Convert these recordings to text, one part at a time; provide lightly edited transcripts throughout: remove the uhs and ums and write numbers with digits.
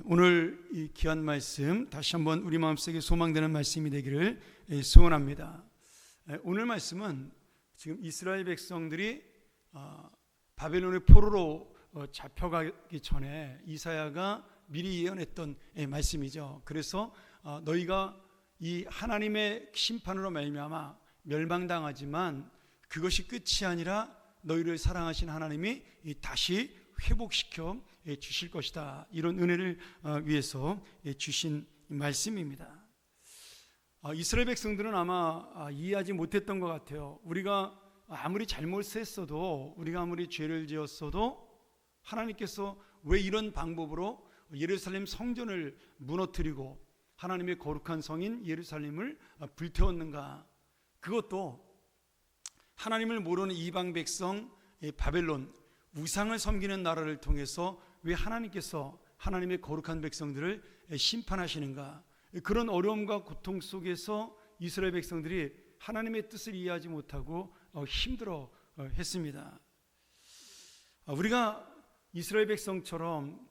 오늘 이 귀한 말씀 다시 한번 우리 마음속에 소망되는 말씀이 되기를 소원합니다. 오늘 말씀은 지금 이스라엘 백성들이 바벨론의 포로로 잡혀가기 전에 이사야가 미리 예언했던 말씀이죠. 그래서 너희가 이 하나님의 심판으로 말미암아 멸망당하지만 그것이 끝이 아니라 너희를 사랑하신 하나님이 다시 회복시켜 주실 것이다. 이런 은혜를 위해서 주신 말씀입니다. 이스라엘 백성들은 아마 이해하지 못했던 것 같아요. 우리가 아무리 잘못했어도, 우리가 아무리 죄를 지었어도 하나님께서 왜 이런 방법으로 예루살렘 성전을 무너뜨리고 하나님의 거룩한 성인 예루살렘을 불태웠는가? 그것도 하나님을 모르는 이방 백성 바벨론, 우상을 섬기는 나라를 통해서 왜 하나님께서 하나님의 거룩한 백성들을 심판하시는가? 그런 어려움과 고통 속에서 이스라엘 백성들이 하나님의 뜻을 이해하지 못하고 힘들어 했습니다. 우리가 이스라엘 백성처럼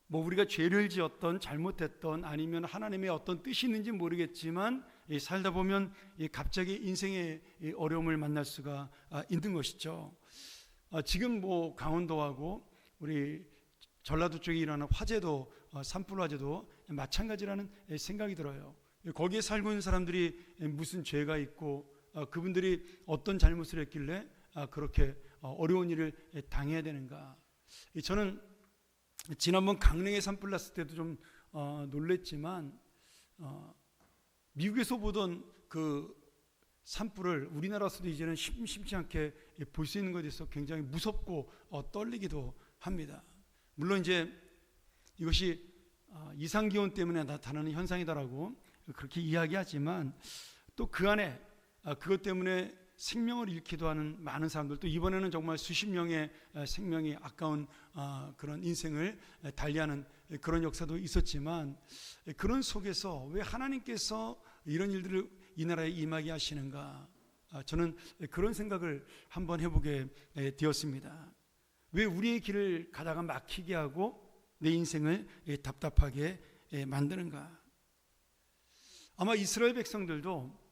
우리가 죄를 지었던, 잘못했던, 아니면 하나님의 어떤 뜻이 있는지 모르겠지만 살다 보면 갑자기 인생의 어려움을 만날 수가 있는 것이죠. 지금 강원도하고 우리 전라도 쪽에 일어나는 화재도, 산불 화재도 마찬가지라는 생각이 들어요. 거기에 살고 있는 사람들이 무슨 죄가 있고 그분들이 어떤 잘못을 했길래 그렇게 어려운 일을 당해야 되는가? 저는 지난번 강릉에 산불 났을 때도 좀 놀랬지만 미국에서 보던 그 산불을 우리나라에서도 이제는 심심치 않게 볼 수 있는 것에 대해서 굉장히 무섭고 떨리기도 합니다. 물론 이제 이것이 이상기온 때문에 나타나는 현상이다라고 그렇게 이야기하지만 또 그 안에 그것 때문에 생명을 잃기도 하는 많은 사람들, 또 이번에는 정말 수십 명의 생명이 아까운 그런 인생을 달리하는 그런 역사도 있었지만, 그런 속에서 왜 하나님께서 이런 일들을 이 나라에 임하게 하시는가? 저는 그런 생각을 한번 해보게 되었습니다. 왜 우리의 길을 가다가 막히게 하고 내 인생을 답답하게 만드는가? 아마 이스라엘 백성들도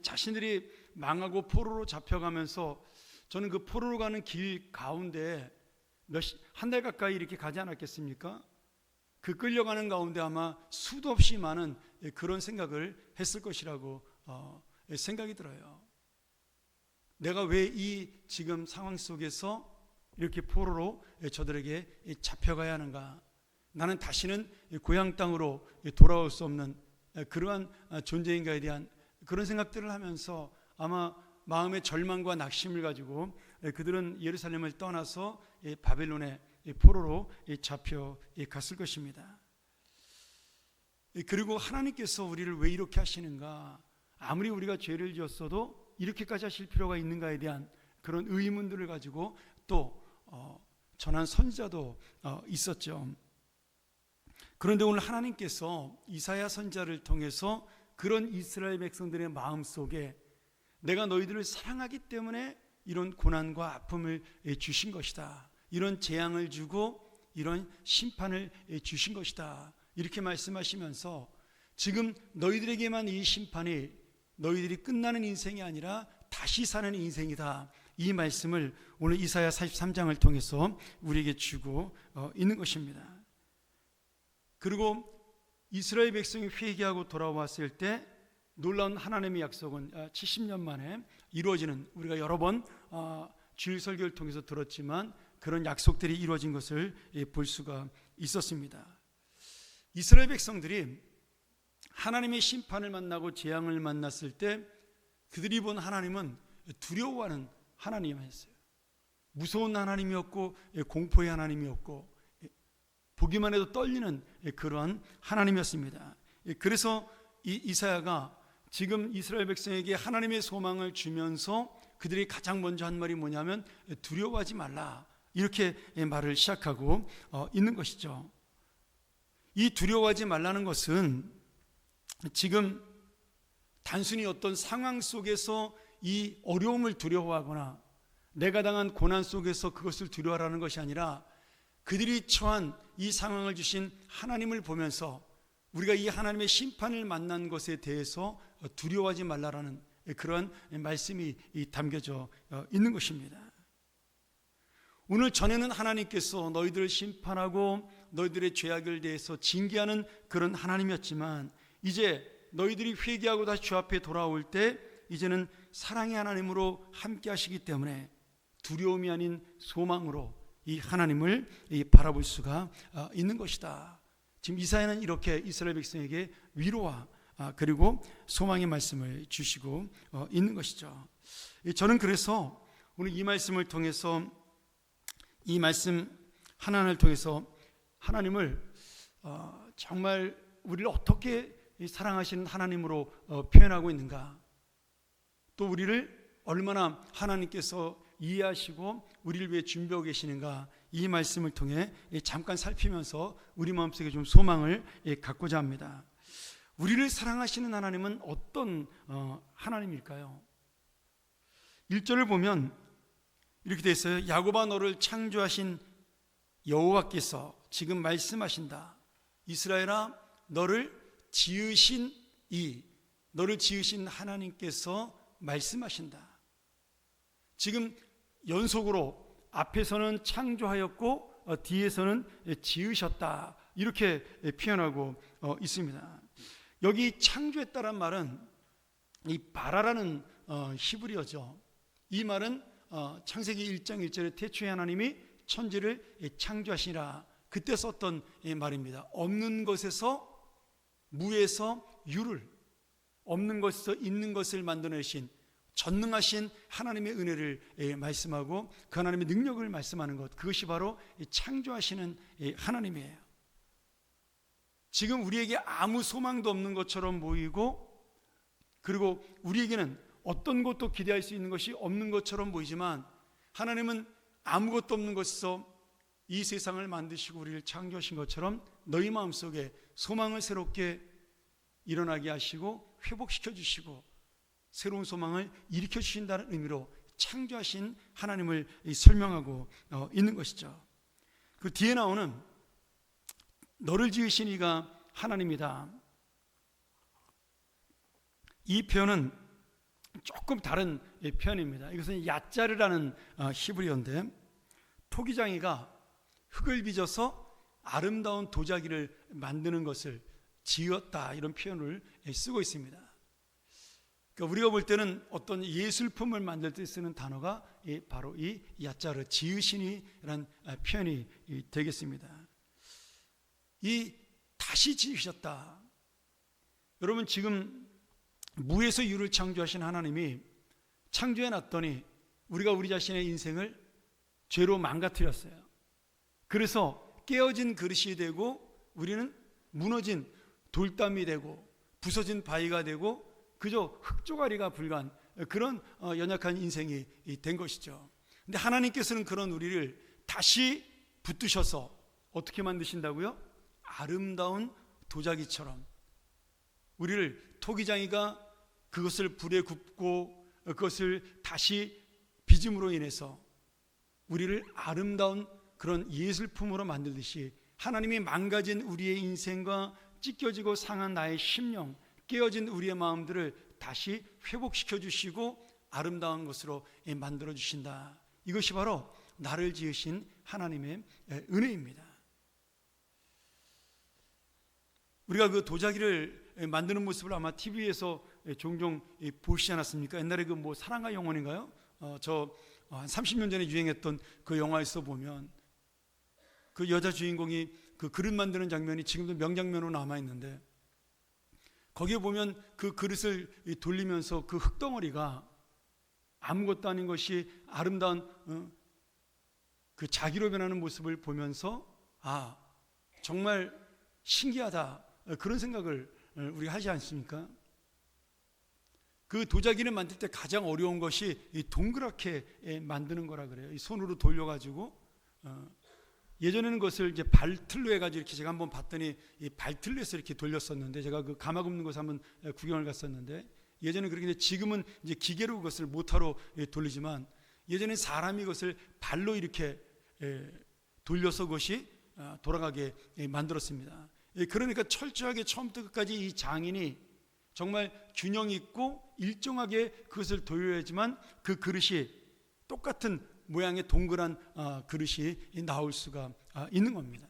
자신들이 망하고 포로로 잡혀가면서, 저는 그 포로로 가는 길 가운데 한 달 가까이 이렇게 가지 않았겠습니까? 그 끌려가는 가운데 아마 수도 없이 많은 그런 생각을 했을 것이라고 생각이 들어요. 내가 왜 이 지금 상황 속에서 이렇게 포로로 저들에게 잡혀가야 하는가? 나는 다시는 고향 땅으로 돌아올 수 없는 그러한 존재인가에 대한 그런 생각들을 하면서 아마 마음의 절망과 낙심을 가지고 그들은 예루살렘을 떠나서 바벨론의 포로로 잡혀갔을 것입니다. 그리고 하나님께서 우리를 왜 이렇게 하시는가? 아무리 우리가 죄를 지었어도 이렇게까지 하실 필요가 있는가에 대한 그런 의문들을 가지고 또 전한 선지자도 있었죠. 그런데 오늘 하나님께서 이사야 선지자를 통해서 그런 이스라엘 백성들의 마음속에 내가 너희들을 사랑하기 때문에 이런 고난과 아픔을 주신 것이다, 이런 재앙을 주고 이런 심판을 주신 것이다, 이렇게 말씀하시면서 지금 너희들에게만 이 심판이 너희들이 끝나는 인생이 아니라 다시 사는 인생이다, 이 말씀을 오늘 이사야 43장을 통해서 우리에게 주고 있는 것입니다. 그리고 이스라엘 백성이 회개하고 돌아왔을 때 놀라운 하나님의 약속은 70년 만에 이루어지는, 우리가 여러 번 주일 설교를 통해서 들었지만 그런 약속들이 이루어진 것을 볼 수가 있었습니다. 이스라엘 백성들이 하나님의 심판을 만나고 재앙을 만났을 때 그들이 본 하나님은 두려워하는 하나님이었어요. 무서운 하나님이었고 공포의 하나님이었고 보기만 해도 떨리는 그러한 하나님이었습니다. 그래서 이사야가 지금 이스라엘 백성에게 하나님의 소망을 주면서 그들이 가장 먼저 한 말이 뭐냐면 두려워하지 말라, 이렇게 말을 시작하고 있는 것이죠. 이 두려워하지 말라는 것은 지금 단순히 어떤 상황 속에서 이 어려움을 두려워하거나 내가 당한 고난 속에서 그것을 두려워하라는 것이 아니라 그들이 처한 이 상황을 주신 하나님을 보면서 우리가 이 하나님의 심판을 만난 것에 대해서 두려워하지 말라라는 그런 말씀이 담겨져 있는 것입니다. 오늘 전에는 하나님께서 너희들을 심판하고 너희들의 죄악을 대해서 징계하는 그런 하나님이었지만 이제 너희들이 회개하고 다시 주 앞에 돌아올 때 이제는 사랑의 하나님으로 함께 하시기 때문에 두려움이 아닌 소망으로 이 하나님을 바라볼 수가 있는 것이다. 지금 이사야는 이렇게 이스라엘 백성에게 위로와 그리고 소망의 말씀을 주시고 있는 것이죠. 저는 그래서 오늘 이 말씀을 통해서 이 말씀 하나를 통해서 하나님을 정말 우리를 어떻게 사랑하시는 하나님으로 표현하고 있는가, 또 우리를 얼마나 하나님께서 이해하시고 우리를 위해 준비하고 계시는가, 이 말씀을 통해 잠깐 살피면서 우리 마음속에 좀 소망을 갖고자 합니다. 우리를 사랑하시는 하나님은 어떤 하나님일까요? 1절을 보면 이렇게 되어 있어요. 야곱아 너를 창조하신 여호와께서 지금 말씀하신다. 이스라엘아 너를 지으신 너를 지으신 하나님께서 말씀하신다. 지금 연속으로 앞에서는 창조하였고 뒤에서는 지으셨다, 이렇게 표현하고 있습니다. 여기 창조했다란 말은 이 바라라는 히브리어죠. 이 말은 창세기 1장 1절에 태초에 하나님이 천지를 창조하시니라, 그때 썼던 말입니다. 없는 것에서, 무에서 유를, 없는 것에서 있는 것을 만들어내신 전능하신 하나님의 은혜를 말씀하고 그 하나님의 능력을 말씀하는 것, 그것이 바로 창조하시는 하나님이에요. 지금 우리에게 아무 소망도 없는 것처럼 보이고, 그리고 우리에게는 어떤 것도 기대할 수 있는 것이 없는 것처럼 보이지만 하나님은 아무것도 없는 것에서 이 세상을 만드시고 우리를 창조하신 것처럼 너희 마음속에 소망을 새롭게 일어나게 하시고 회복시켜 주시고 새로운 소망을 일으켜 주신다는 의미로 창조하신 하나님을 설명하고 있는 것이죠. 그 뒤에 나오는 너를 지으신 이가 하나님이다, 이 표현은 조금 다른 표현입니다. 이것은 야짜르라는 히브리어인데, 토기장이가 흙을 빚어서 아름다운 도자기를 만드는 것을 지었다, 이런 표현을 쓰고 있습니다. 그러니까 우리가 볼 때는 어떤 예술품을 만들 때 쓰는 단어가 바로 이 야짜르, 지으시니라는 표현이 되겠습니다. 이 다시 지으셨다. 여러분, 지금 무에서 유를 창조하신 하나님이 창조해 놨더니 우리가 우리 자신의 인생을 죄로 망가뜨렸어요. 그래서 깨어진 그릇이 되고 우리는 무너진 돌담이 되고 부서진 바위가 되고 그저 흙조가리가 불과한 그런 연약한 인생이 된 것이죠. 근데 하나님께서는 그런 우리를 다시 붙드셔서 어떻게 만드신다고요? 아름다운 도자기처럼 우리를, 토기장이가 그것을 불에 굽고 그것을 다시 빚음으로 인해서 우리를 아름다운 그런 예술품으로 만들듯이 하나님이 망가진 우리의 인생과 찢겨지고 상한 나의 심령, 깨어진 우리의 마음들을 다시 회복시켜 주시고 아름다운 것으로 만들어 주신다. 이것이 바로 나를 지으신 하나님의 은혜입니다. 우리가 그 도자기를 만드는 모습을 아마 TV에서 종종 보시지 않았습니까? 옛날에 그 뭐 사랑과 영혼인가요? 저 한 30년 전에 유행했던 그 영화에서 보면 그 여자 주인공이 그 그릇 만드는 장면이 지금도 명장면으로 남아 있는데, 거기에 보면 그 그릇을 돌리면서 그 흙덩어리가 아무것도 아닌 것이 아름다운 그 자기로 변하는 모습을 보면서 아, 정말 신기하다, 그런 생각을 우리가 하지 않습니까? 그 도자기를 만들 때 가장 어려운 것이 이 동그랗게 만드는 거라 그래요. 이 손으로 돌려가지고 예전에는 그것을 이제 발틀로 해가지고 이렇게 제가 한번 봤더니 이 발틀로에서 이렇게 돌렸었는데, 제가 그 가마 굽는 곳에 한번 구경을 갔었는데, 예전에는 그렇게, 지금은 이제 기계로 그것을 모터로 돌리지만 예전에 사람이 그것을 발로 이렇게 돌려서 그것이 돌아가게 만들었습니다. 그러니까 철저하게 처음부터 끝까지 이 장인이 정말 균형 있고 일정하게 그것을 도려야지만 그 그릇이 똑같은 모양의 동그란 그릇이 나올 수가 있는 겁니다.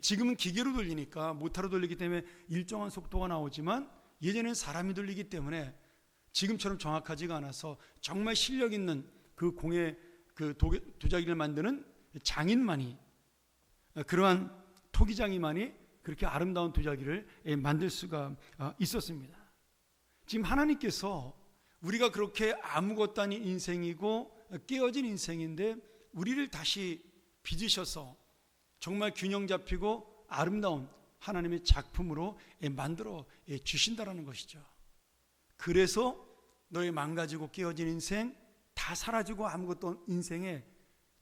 지금은 기계로 돌리니까 모터로 돌리기 때문에 일정한 속도가 나오지만 예전에는 사람이 돌리기 때문에 지금처럼 정확하지가 않아서 정말 실력 있는 그 공예 그 도자기를 만드는 장인만이, 그러한 토기장이만이 그렇게 아름다운 도자기를 만들 수가 있었습니다. 지금 하나님께서 우리가 그렇게 아무것도 아닌 인생이고 깨어진 인생인데 우리를 다시 빚으셔서 정말 균형 잡히고 아름다운 하나님의 작품으로 만들어 주신다라는 것이죠. 그래서 너의 망가지고 깨어진 인생, 다 사라지고 아무것도 인생에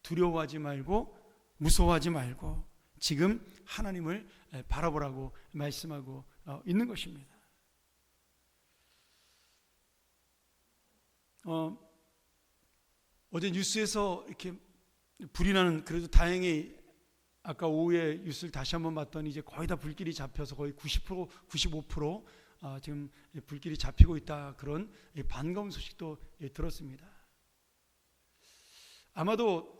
두려워하지 말고 무서워하지 말고 지금 하나님을 바라보라고 말씀하고 있는 것입니다. 어제 뉴스에서 이렇게 불이 나는, 그래도 다행히 아까 오후에 뉴스를 다시 한번 봤더니 이제 거의 다 불길이 잡혀서 거의 90%, 95% 지금 불길이 잡히고 있다, 그런 반가운 소식도 들었습니다. 아마도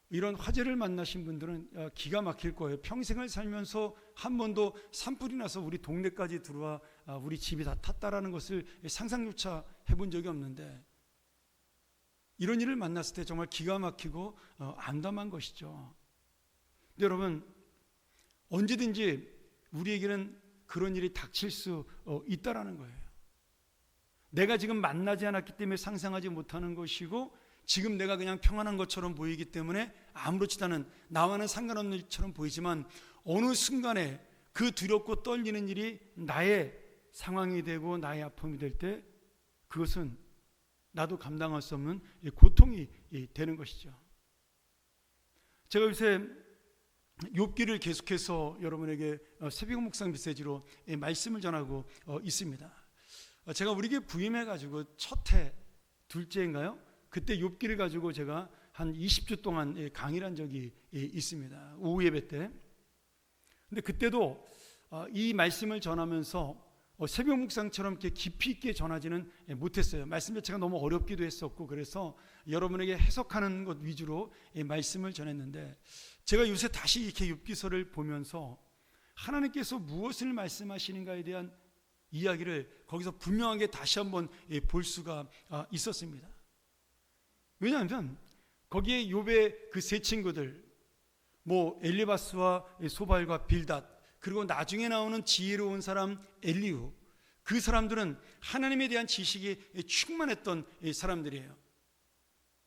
이런 화재를 만나신 분들은 기가 막힐 거예요. 평생을 살면서 한 번도 산불이 나서 우리 동네까지 들어와 우리 집이 다 탔다라는 것을 상상조차 해본 적이 없는데, 이런 일을 만났을 때 정말 기가 막히고 암담한 것이죠. 근데 여러분, 언제든지 우리에게는 그런 일이 닥칠 수 있다라는 거예요. 내가 지금 만나지 않았기 때문에 상상하지 못하는 것이고, 지금 내가 그냥 평안한 것처럼 보이기 때문에 아무렇지도 않은, 나와는 상관없는 일처럼 보이지만 어느 순간에 그 두렵고 떨리는 일이 나의 상황이 되고 나의 아픔이 될 때 그것은 나도 감당할 수 없는 고통이 되는 것이죠. 제가 요새 욥기를 계속해서 여러분에게 새벽 묵상 메시지로 말씀을 전하고 있습니다. 제가 우리 교회 부임해 가지고 첫 해 둘째인가요? 그때 욥기를 가지고 제가 한 20주 동안 강의를 한 적이 있습니다. 오후 예배 때. 근데 그때도 이 말씀을 전하면서 새벽 묵상처럼 이렇게 깊이 있게 전하지는 못했어요. 말씀 자체가 너무 어렵기도 했었고, 그래서 여러분에게 해석하는 것 위주로 말씀을 전했는데, 제가 요새 다시 이렇게 욥기서를 보면서 하나님께서 무엇을 말씀하시는가에 대한 이야기를 거기서 분명하게 다시 한번 볼 수가 있었습니다. 왜냐하면 거기에 욥의 그 세 친구들, 뭐 엘리바스와 소발과 빌닷, 그리고 나중에 나오는 지혜로운 사람 엘리후, 그 사람들은 하나님에 대한 지식이 충만했던 사람들이에요.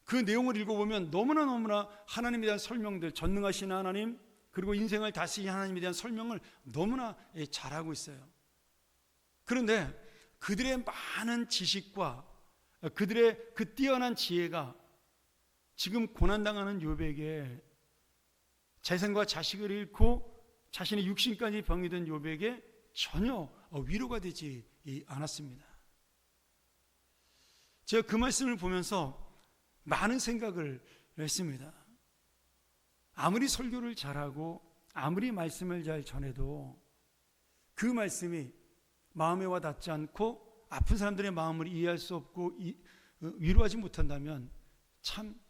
그 내용을 읽어보면 너무나 하나님에 대한 설명들, 전능하신 하나님, 그리고 인생을 다스리는 하나님에 대한 설명을 너무나 잘하고 있어요. 그런데 그들의 많은 지식과 그들의 그 뛰어난 지혜가 지금 고난당하는 욥에게, 재산과 자식을 잃고 자신의 육신까지 병이 든 욥에게 전혀 위로가 되지 않았습니다. 제가 그 말씀을 보면서 많은 생각을 했습니다. 아무리 설교를 잘하고 아무리 말씀을 잘 전해도 그 말씀이 마음에 와 닿지 않고 아픈 사람들의 마음을 이해할 수 없고 위로하지 못한다면 참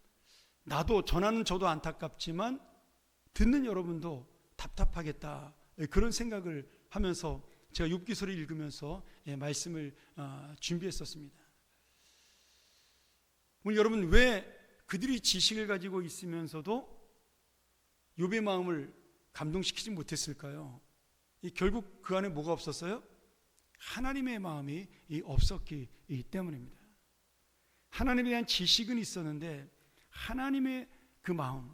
나도, 전하는 저도 안타깝지만 듣는 여러분도 답답하겠다, 그런 생각을 하면서 제가 욥기서를 읽으면서 말씀을 준비했었습니다. 오늘 여러분, 왜 그들이 지식을 가지고 있으면서도 욥의 마음을 감동시키지 못했을까요? 결국 그 안에 뭐가 없었어요? 하나님의 마음이 없었기 때문입니다. 하나님에 대한 지식은 있었는데 하나님의 그 마음,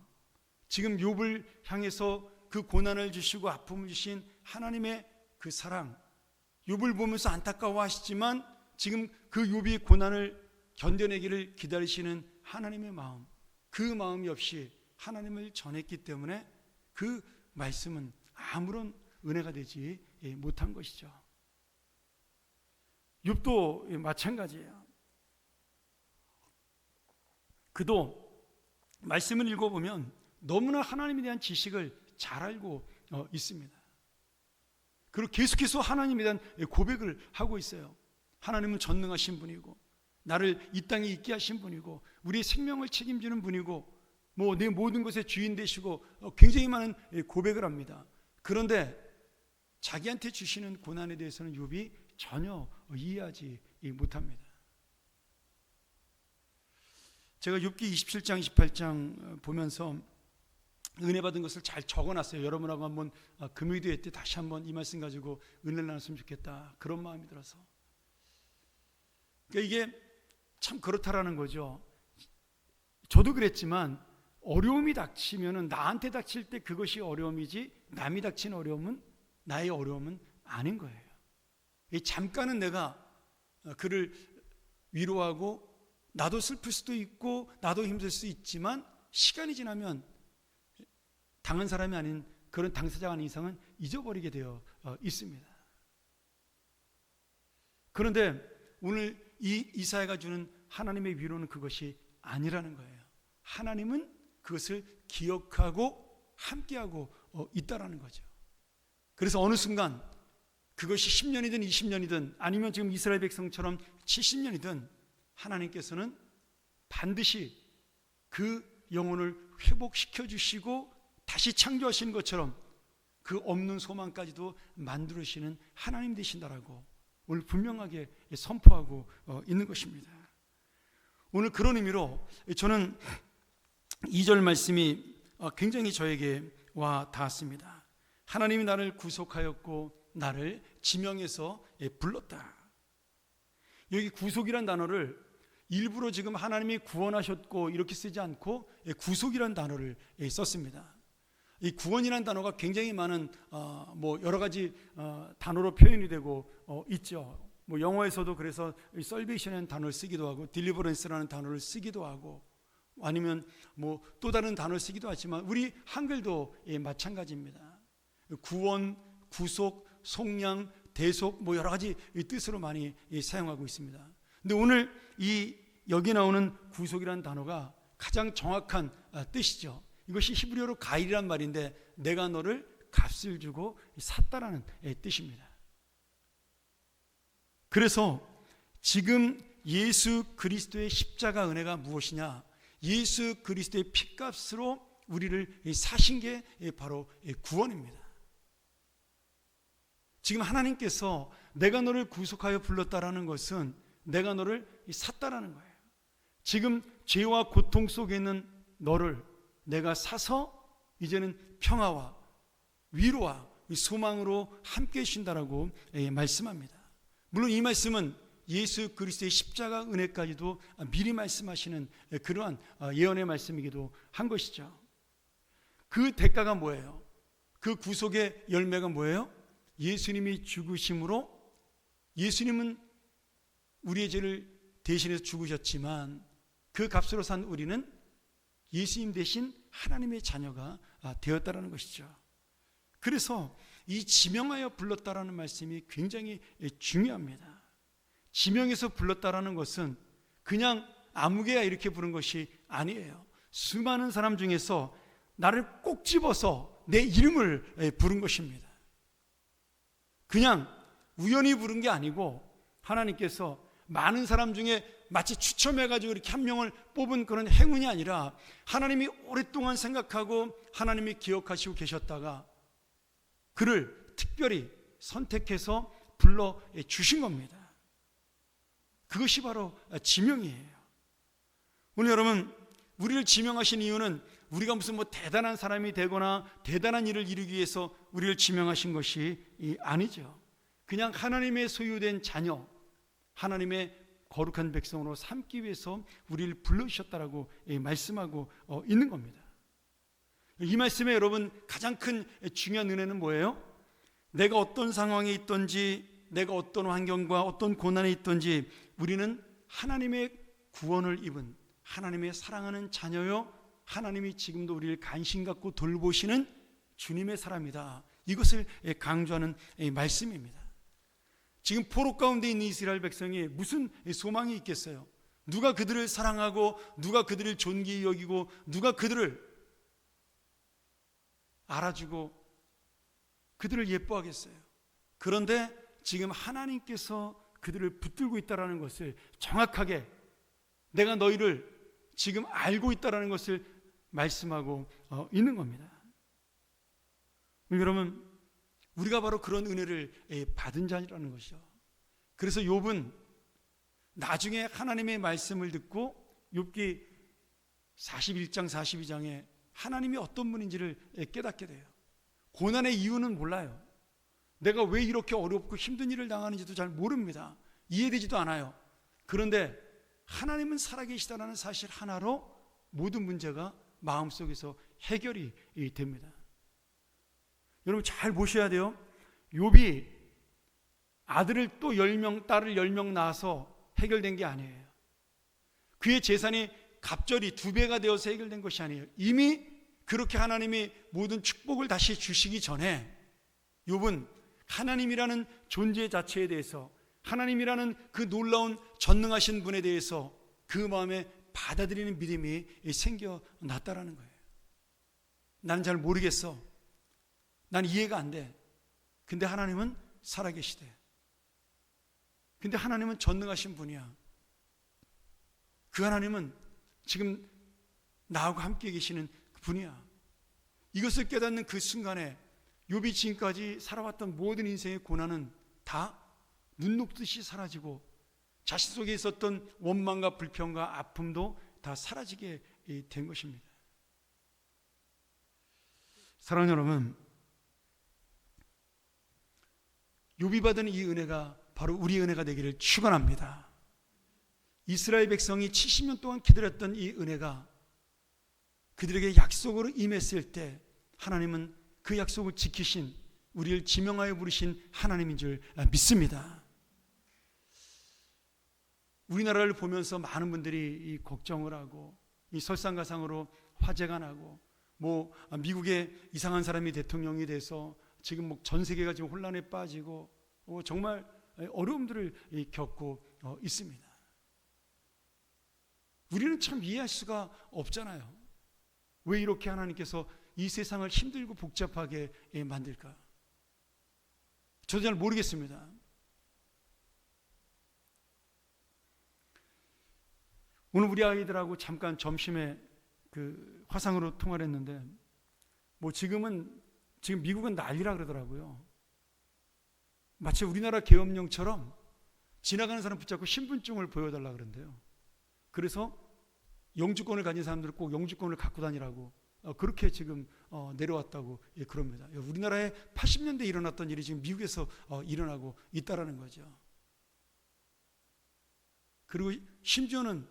지금 욥을 향해서 그 고난을 주시고 아픔을 주신 하나님의 그 사랑, 욥을 보면서 안타까워하시지만 지금 그 욥이 고난을 견뎌내기를 기다리시는 하나님의 마음, 그 마음이 없이 하나님을 전했기 때문에 그 말씀은 아무런 은혜가 되지 못한 것이죠. 욥도 마찬가지예요. 그도 말씀을 읽어보면 너무나 하나님에 대한 지식을 잘 알고 있습니다. 그리고 계속해서 하나님에 대한 고백을 하고 있어요. 하나님은 전능하신 분이고 나를 이 땅에 있게 하신 분이고 우리의 생명을 책임지는 분이고 뭐 내 모든 것의 주인 되시고 굉장히 많은 고백을 합니다. 그런데 자기한테 주시는 고난에 대해서는 욥이 전혀 이해하지 못합니다. 제가 욥기 27장 28장 보면서 은혜 받은 것을 잘 적어놨어요. 여러분하고 한번 금요일에 때 다시 한번 이 말씀 가지고 은혜를 나눴으면 좋겠다, 그런 마음이 들어서. 그러니까 이게 참 그렇다라는 거죠. 저도 그랬지만 어려움이 닥치면은 나한테 닥칠 때 그것이 어려움이지 남이 닥친 어려움은 나의 어려움은 아닌 거예요. 잠깐은 내가 그를 위로하고 나도 슬플 수도 있고 나도 힘들 수 있지만 시간이 지나면 당한 사람이 아닌 그런 당사자가 아닌 이상은 잊어버리게 되어 있습니다. 그런데 오늘 이 이사야가 주는 하나님의 위로는 그것이 아니라는 거예요. 하나님은 그것을 기억하고 함께하고 있다라는 거죠. 그래서 어느 순간 그것이 10년이든 20년이든 아니면 지금 이스라엘 백성처럼 70년이든 하나님께서는 반드시 그 영혼을 회복시켜 주시고 다시 창조하시는 것처럼 그 없는 소망까지도 만들어주시는 하나님 되신다라고 오늘 분명하게 선포하고 있는 것입니다. 오늘 그런 의미로 저는 2절 말씀이 굉장히 저에게 와 닿았습니다. 하나님이 나를 구속하였고 나를 지명해서 불렀다. 여기 구속이란 단어를 일부러 지금 하나님이 구원하셨고 이렇게 쓰지 않고 구속이란 단어를 썼습니다. 이 구원이라는 단어가 굉장히 많은 뭐 여러 가지 단어로 표현이 되고 있죠. 뭐 영어에서도 그래서 salvation이라는 단어를 쓰기도 하고 deliverance라는 단어를 쓰기도 하고 아니면 뭐 또 다른 단어를 쓰기도 하지만 우리 한글도 마찬가지입니다. 구원, 구속, 속량, 대속 뭐 여러 가지 뜻으로 많이 사용하고 있습니다. 근데 오늘 이 여기 나오는 구속이라는 단어가 가장 정확한 뜻이죠. 이것이 히브리어로 가일이란 말인데 내가 너를 값을 주고 샀다라는 뜻입니다. 그래서 지금 예수 그리스도의 십자가 은혜가 무엇이냐? 예수 그리스도의 피값으로 우리를 사신 게 바로 구원입니다. 지금 하나님께서 내가 너를 구속하여 불렀다라는 것은 내가 너를 샀다라는 거예요. 지금 죄와 고통 속에 있는 너를 내가 사서 이제는 평화와 위로와 소망으로 함께 해주신다라고 말씀합니다. 물론 이 말씀은 예수 그리스도의 십자가 은혜까지도 미리 말씀하시는 그러한 예언의 말씀이기도 한 것이죠. 그 대가가 뭐예요? 그 구속의 열매가 뭐예요? 예수님이 죽으심으로 예수님은 우리의 죄를 대신해서 죽으셨지만 그 값으로 산 우리는 예수님 대신 하나님의 자녀가 되었다라는 것이죠. 그래서 이 지명하여 불렀다라는 말씀이 굉장히 중요합니다. 지명해서 불렀다라는 것은 그냥 아무개야 이렇게 부른 것이 아니에요. 수많은 사람 중에서 나를 꼭 집어서 내 이름을 부른 것입니다. 그냥 우연히 부른 게 아니고 하나님께서 많은 사람 중에 마치 추첨해가지고 이렇게 한 명을 뽑은 그런 행운이 아니라 하나님이 오랫동안 생각하고 하나님이 기억하시고 계셨다가 그를 특별히 선택해서 불러 주신 겁니다. 그것이 바로 지명이에요. 오늘 여러분 우리를 지명하신 이유는 우리가 무슨 뭐 대단한 사람이 되거나 대단한 일을 이루기 위해서 우리를 지명하신 것이 아니죠. 그냥 하나님의 소유된 자녀, 하나님의 거룩한 백성으로 삼기 위해서 우리를 불러주셨다라고 말씀하고 있는 겁니다. 이 말씀에 여러분 가장 큰 중요한 은혜는 뭐예요? 내가 어떤 상황에 있든지 내가 어떤 환경과 어떤 고난에 있든지 우리는 하나님의 구원을 입은 하나님의 사랑하는 자녀요 하나님이 지금도 우리를 관심 갖고 돌보시는 주님의 사람이다. 이것을 강조하는 말씀입니다. 지금 포로 가운데 있는 이스라엘 백성이 무슨 소망이 있겠어요? 누가 그들을 사랑하고 누가 그들을 존귀히 여기고 누가 그들을 알아주고 그들을 예뻐하겠어요? 그런데 지금 하나님께서 그들을 붙들고 있다는 것을 정확하게 내가 너희를 지금 알고 있다는 것을 말씀하고 있는 겁니다. 여러분, 우리가 바로 그런 은혜를 받은 자라는 것이죠. 그래서 욥은 나중에 하나님의 말씀을 듣고 욥기 41장 42장에 하나님이 어떤 분인지를 깨닫게 돼요. 고난의 이유는 몰라요. 내가 왜 이렇게 어렵고 힘든 일을 당하는지도 잘 모릅니다. 이해되지도 않아요. 그런데 하나님은 살아계시다는 사실 하나로 모든 문제가 마음속에서 해결이 됩니다. 여러분 잘 보셔야 돼요. 욥이 아들을 또 10명, 딸을 10명 낳아서 해결된 게 아니에요. 그의 재산이 갑절이 2배가 되어서 해결된 것이 아니에요. 이미 그렇게 하나님이 모든 축복을 다시 주시기 전에 욥은 하나님이라는 존재 자체에 대해서, 하나님이라는 그 놀라운 전능하신 분에 대해서 그 마음에 받아들이는 믿음이 생겨났다라는 거예요. 나는 잘 모르겠어. 난 이해가 안 돼. 근데 하나님은 살아계시대. 근데 하나님은 전능하신 분이야. 그 하나님은 지금 나하고 함께 계시는 분이야. 이것을 깨닫는 그 순간에 욥이 지금까지 살아왔던 모든 인생의 고난은 다 눈 녹듯이 사라지고 자신 속에 있었던 원망과 불평과 아픔도 다 사라지게 된 것입니다. 사랑하는 여러분, 욥이 받은 이 은혜가 바로 우리의 은혜가 되기를 축원합니다. 이스라엘 백성이 70년 동안 기다렸던 이 은혜가 그들에게 약속으로 임했을 때 하나님은 그 약속을 지키신, 우리를 지명하여 부르신 하나님인 줄 믿습니다. 우리나라를 보면서 많은 분들이 이 걱정을 하고 이 설상가상으로 화제가 나고 미국에 이상한 사람이 대통령이 돼서 지금 전 세계가 지금 혼란에 빠지고 정말 어려움들을 겪고 있습니다. 우리는 참 이해할 수가 없잖아요. 왜 이렇게 하나님께서 이 세상을 힘들고 복잡하게 만들까? 저도 잘 모르겠습니다. 오늘 우리 아이들하고 잠깐 점심에 그 화상으로 통화를 했는데 지금 미국은 난리라 그러더라고요. 마치 우리나라 계엄령처럼 지나가는 사람 붙잡고 신분증을 보여달라 그런대요. 그래서 영주권을 가진 사람들은 꼭 영주권을 갖고 다니라고 그렇게 지금 내려왔다고 그럽니다. 우리나라에 80년대에 일어났던 일이 지금 미국에서 일어나고 있다라는 거죠. 그리고 심지어는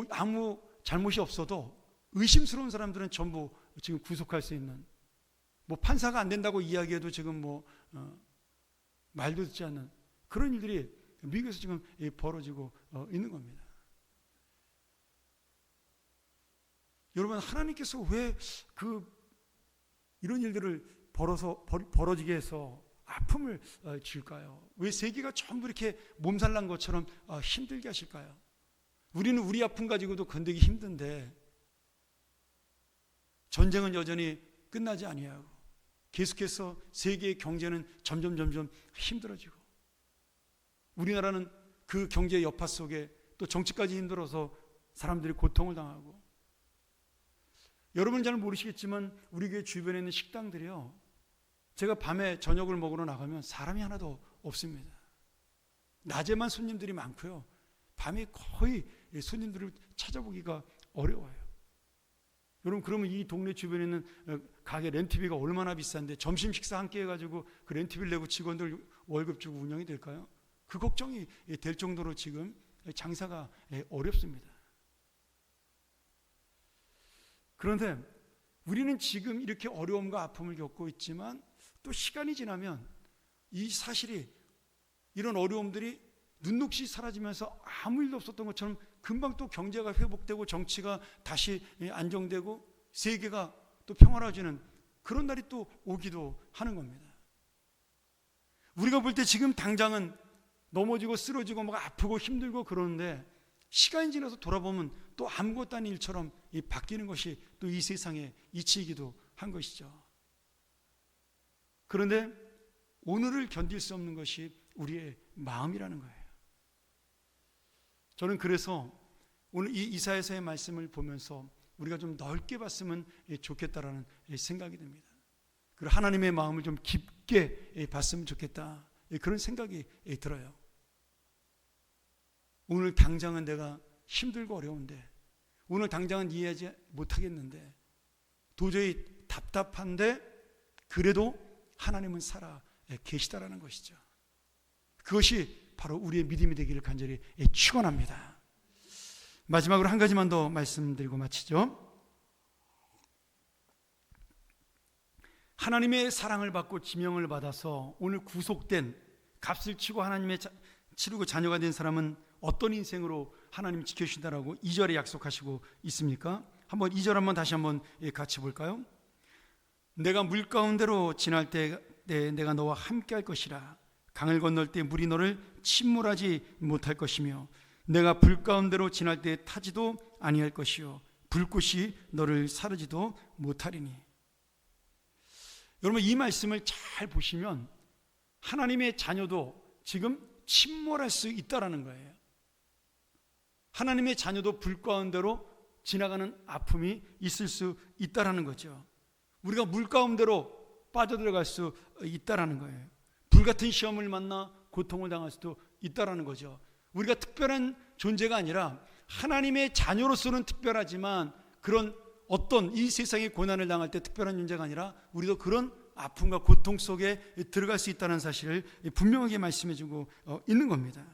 아무 잘못이 없어도 의심스러운 사람들은 전부 지금 구속할 수 있는, 판사가 안 된다고 이야기해도 지금 말도 듣지 않는 그런 일들이 미국에서 지금 벌어지고 있는 겁니다. 여러분, 하나님께서 왜 이런 일들을 벌어지게 해서 아픔을 줄까요? 왜 세계가 전부 이렇게 몸살난 것처럼 힘들게 하실까요? 우리는 우리 아픔 가지고도 건드기 힘든데 전쟁은 여전히 끝나지 아니하고 계속해서 세계의 경제는 점점 힘들어지고 우리나라는 그 경제의 여파 속에 또 정치까지 힘들어서 사람들이 고통을 당하고, 여러분은 잘 모르시겠지만 우리 교회 주변에 있는 식당들이요, 제가 밤에 저녁을 먹으러 나가면 사람이 하나도 없습니다. 낮에만 손님들이 많고요, 밤에 거의 손님들을 찾아보기가 어려워요. 여러분, 그러면 이 동네 주변에 있는 가게 렌트비가 얼마나 비싼데 점심 식사 함께 해가지고 그 렌트비를 내고 직원들 월급 주고 운영이 될까요? 그 걱정이 될 정도로 지금 장사가 어렵습니다. 그런데 우리는 지금 이렇게 어려움과 아픔을 겪고 있지만 또 시간이 지나면 이 사실이, 이런 어려움들이 눈녹이 사라지면서 아무 일도 없었던 것처럼 금방 또 경제가 회복되고 정치가 다시 안정되고 세계가 또 평화로워지는 그런 날이 또 오기도 하는 겁니다. 우리가 볼 때 지금 당장은 넘어지고 쓰러지고 아프고 힘들고 그러는데 시간이 지나서 돌아보면 또 아무것도 아닌 일처럼 바뀌는 것이 또 이 세상의 이치이기도 한 것이죠. 그런데 오늘을 견딜 수 없는 것이 우리의 마음이라는 거예요. 저는 그래서 오늘 이 이사야서의 말씀을 보면서 우리가 좀 넓게 봤으면 좋겠다라는 생각이 듭니다. 그리고 하나님의 마음을 좀 깊게 봤으면 좋겠다, 그런 생각이 들어요. 오늘 당장은 내가 힘들고 어려운데, 오늘 당장은 이해하지 못하겠는데, 도저히 답답한데 그래도 하나님은 살아 계시다라는 것이죠. 그것이 바로 우리의 믿음이 되기를 간절히 축원합니다. 마지막으로 한 가지만 더 말씀드리고 마치죠. 하나님의 사랑을 받고 지명을 받아서 오늘 구속된, 값을 치고 하나님의 치르고 자녀가 된 사람은 어떤 인생으로 하나님 지켜주신다라고 2절에 약속하시고 있습니까? 한번 2절 한번 다시 한번 같이 볼까요? 내가 물 가운데로 지날 때 내가 너와 함께 할 것이라. 강을 건널 때 물이 너를 침몰하지 못할 것이며, 내가 불 가운데로 지날 때 타지도 아니할 것이요 불꽃이 너를 사르지도 못하리니. 여러분, 이 말씀을 잘 보시면 하나님의 자녀도 지금 침몰할 수 있다라는 거예요. 하나님의 자녀도 불 가운데로 지나가는 아픔이 있을 수 있다라는 거죠. 우리가 물 가운데로 빠져들어갈 수 있다라는 거예요. 불같은 시험을 만나 고통을 당할 수도 있다라는 거죠. 우리가 특별한 존재가 아니라 하나님의 자녀로서는 특별하지만, 그런 어떤 이 세상의 고난을 당할 때 특별한 존재가 아니라 우리도 그런 아픔과 고통 속에 들어갈 수 있다는 사실을 분명하게 말씀해주고 있는 겁니다.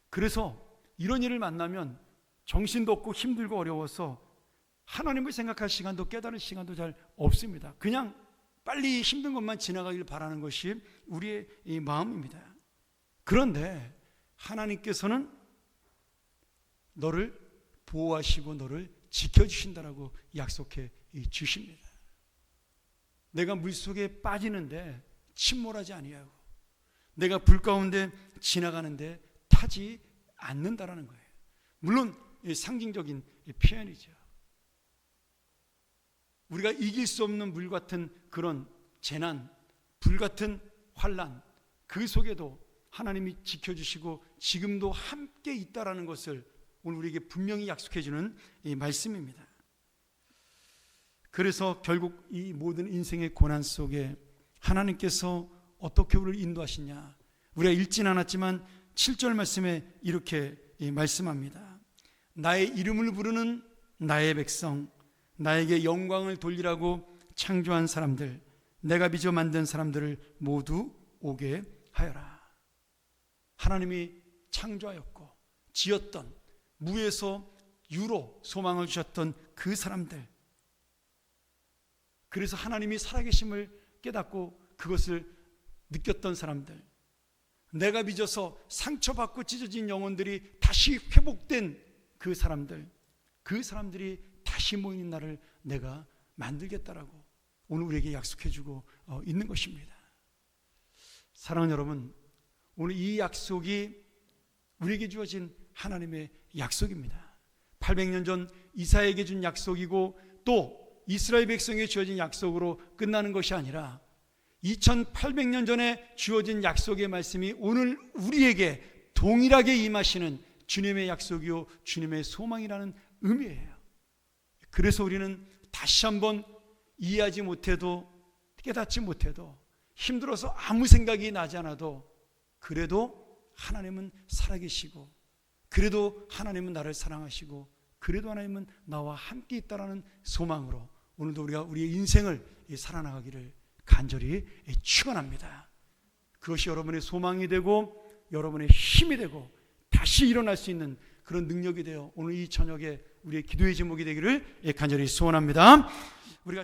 그래서 이런 일을 만나면 정신도 없고 힘들고 어려워서 하나님을 생각할 시간도 깨달을 시간도 잘 없습니다. 그냥 빨리 힘든 것만 지나가길 바라는 것이 우리의 이 마음입니다. 그런데 하나님께서는 너를 보호하시고 너를 지켜주신다라고 약속해 주십니다. 내가 물속에 빠지는데 침몰하지 아니하고, 내가 불 가운데 지나가는데 타지 않는다라는 거예요. 물론 상징적인 표현이죠. 우리가 이길 수 없는 물 같은 그런 재난, 불 같은 환난, 그 속에도 하나님이 지켜주시고 지금도 함께 있다라는 것을 오늘 우리에게 분명히 약속해 주는 이 말씀입니다. 그래서 결국 이 모든 인생의 고난 속에 하나님께서 어떻게 우리를 인도하시냐, 우리가 읽진 않았지만 7절 말씀에 이렇게 말씀합니다. 나의 이름을 부르는 나의 백성, 나에게 영광을 돌리라고 창조한 사람들, 내가 빚어 만든 사람들을 모두 오게 하여라. 하나님이 창조하였고 지었던, 무에서 유로 소망을 주셨던 그 사람들, 그래서 하나님이 살아계심을 깨닫고 그것을 느꼈던 사람들, 내가 빚어서 상처받고 찢어진 영혼들이 다시 회복된 그 사람들, 그 사람들이 다시 모이는 날을 내가 만들겠다라고 오늘 우리에게 약속해주고 있는 것입니다. 사랑하는 여러분, 오늘 이 약속이 우리에게 주어진 하나님의 약속입니다. 800년 전 이사야에게 준 약속이고 또 이스라엘 백성에게 주어진 약속으로 끝나는 것이 아니라 2800년 전에 주어진 약속의 말씀이 오늘 우리에게 동일하게 임하시는 주님의 약속이요 주님의 소망이라는 의미예요. 그래서 우리는 다시 한번 이해하지 못해도, 깨닫지 못해도, 힘들어서 아무 생각이 나지 않아도, 그래도 하나님은 살아계시고, 그래도 하나님은 나를 사랑하시고, 그래도 하나님은 나와 함께 있다라는 소망으로 오늘도 우리가 우리의 인생을 살아나가기를 간절히 축원합니다. 그것이 여러분의 소망이 되고 여러분의 힘이 되고 다시 일어날 수 있는 그런 능력이 되어 오늘 이 저녁에 우리의 기도의 제목이 되기를 간절히 소원합니다. 우리가